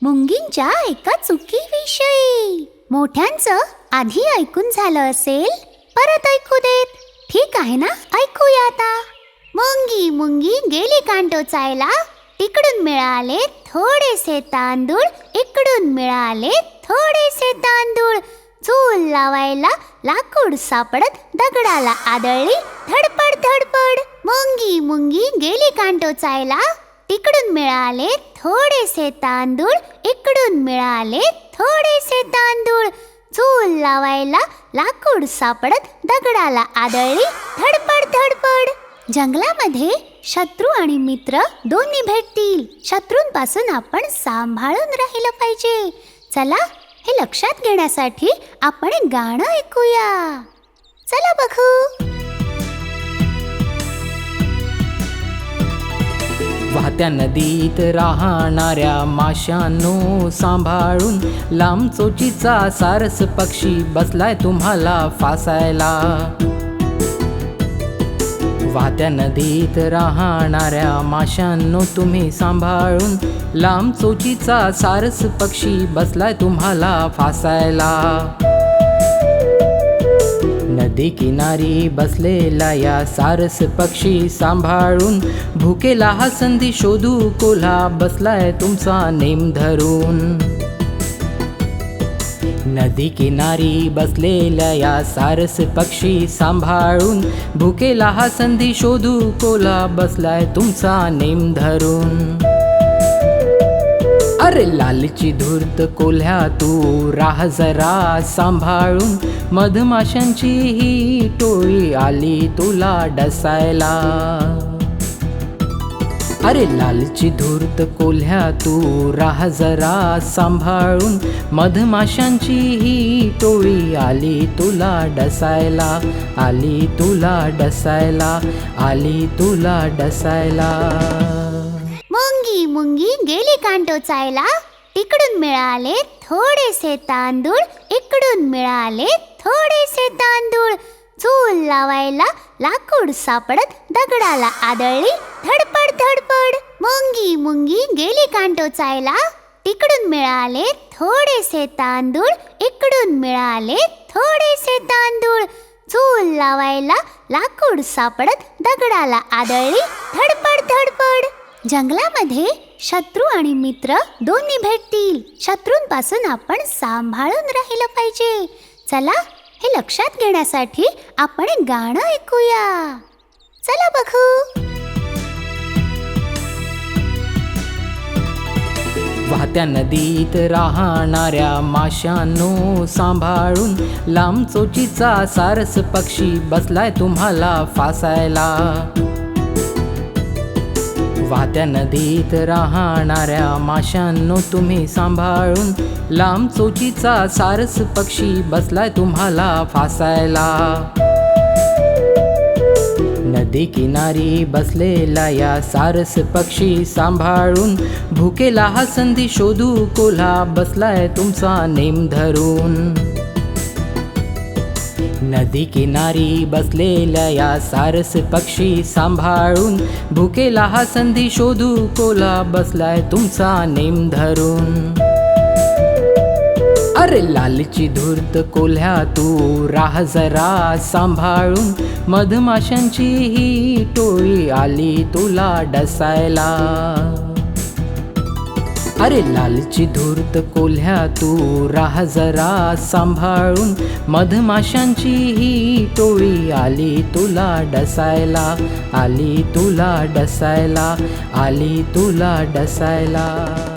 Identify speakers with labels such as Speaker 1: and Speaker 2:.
Speaker 1: मुंगींच्या एका चुकीविषयी. मोठ्यांचं आधी ऐकून झालं असेल, परत ऐकू देत. ठीक आहे ना? ऐकूया आता. मुंगी मुंगी गेली कान टोचायला, तिकडून मिळाले थोडेसे तांदूळ, इकडून मिळाले थोडेसे तांदूळ. चूल लावायला लाकूड सापडत दगडाला आदळली धडपड धडपड. मुंगी मुंगी गेली कान टोचायला, तिकडून मिळाले थोडेसे तांदूळ, इकडून मिळाले थोडेसे तांदूळ. चूल लावायला लाकूड सापडत दगडाला आदळली धडपड धडपड. जंगलामध्ये शत्रू आणि मित्र दोन्ही भेटतील. शत्रूंपासून आपण सांभाळून राहिलं पाहिजे. चला, हे लक्षात घेण्यासाठी आपण एक गाणं ऐकूया. चला बघू.
Speaker 2: वाहत्या नदीत राहणाऱ्या माशांनो सांभाळून, लांब चोचीचा सारस पक्षी बसलाय तुम्हाला फासायला. वाहत्या नदीत राहणाऱ्या माशांनो तुम्ही सांभाळून, लांब चोचीचा सारस पक्षी बसलाय तुम्हाला फासायला. नदी किनारी बसलेला या सारस पक्षी सांभाळून, भुकेला हा संधी शोधू कोल्हा बसलाय तुमचा नेम धरून. नदी किनारी बसलेल्या या सारस पक्षी सांभाळून, भुकेला हा संधी शोधू कोल्हा बसलाय तुमचा नेम धरून. अरे लालची धूर्त कोल्ह्या तू राह जरा सांभाळून, मधमाशांची ही टोळी आली तुला डसायला. अरे लालची धूर्त कोल्ह्या तू राह जरा सांभाळून, मधमाशांची ही टोळी आली तुला डसायला. आली तुला डसायला, आली तुला डसायला.
Speaker 1: मुंगी मुंगी गेली कान टोचायला, तिकडून मिळाले थोडेसे तांदूळ, इकडून मिळाले थोडेसे तांदूळ. चूल लावायला लाकूड सापडत दगडाला आदळली धडपड धडपड. मुंगी मुंगी गेली कान टोचायला, तिकडून मिळाले थोडेसे तांदूळ, इकडून मिळाले थोडेसे तांदूळ. चूल लावायला लाकूड सापडत दगडाला आदळली धडपड धडपड. जंगलामध्ये शत्रू आणि मित्र दोन्ही भेटतील. शत्रूंपासून आपण सांभाळून राहिलं पाहिजे. चला, हे लक्षात घेण्यासाठी आपण एक गाणं ऐकूया. चला बघू.
Speaker 2: वाहत्या नदीत राहणाऱ्या माशांनो सांभाळून, लांब चोचीचा सारस पक्षी बसलाय तुम्हाला फासायला. वाहत्या नदीत राहणाऱ्या माशांनो तुम्ही सांभाळून, लांब चोचीचा सारस पक्षी बसलाय तुम्हाला फासायला. नदी किनारी बसलेला या सारस पक्षी सांभाळून, भुकेला हा संधी शोधू कोल्हा बसलाय तुमचा नेम धरून. नदी किनारी बसलेल्या या सारस पक्षी सांभाळून, भुकेला हा संधी शोधू कोल्हा बसलाय तुमचा नेम धरून. अरे लालची धूर्त कोल्ह्या तू राह जरा सांभाळून, मधमाशांची ही टोळी आली तुला डसायला. अरे लालची धूर्त कोल्ह्या तू राह जरा सांभाळून, मधमाशांची ही टोळी आली तुला डसायला. आली तुला डसायला, आली तुला डसायला.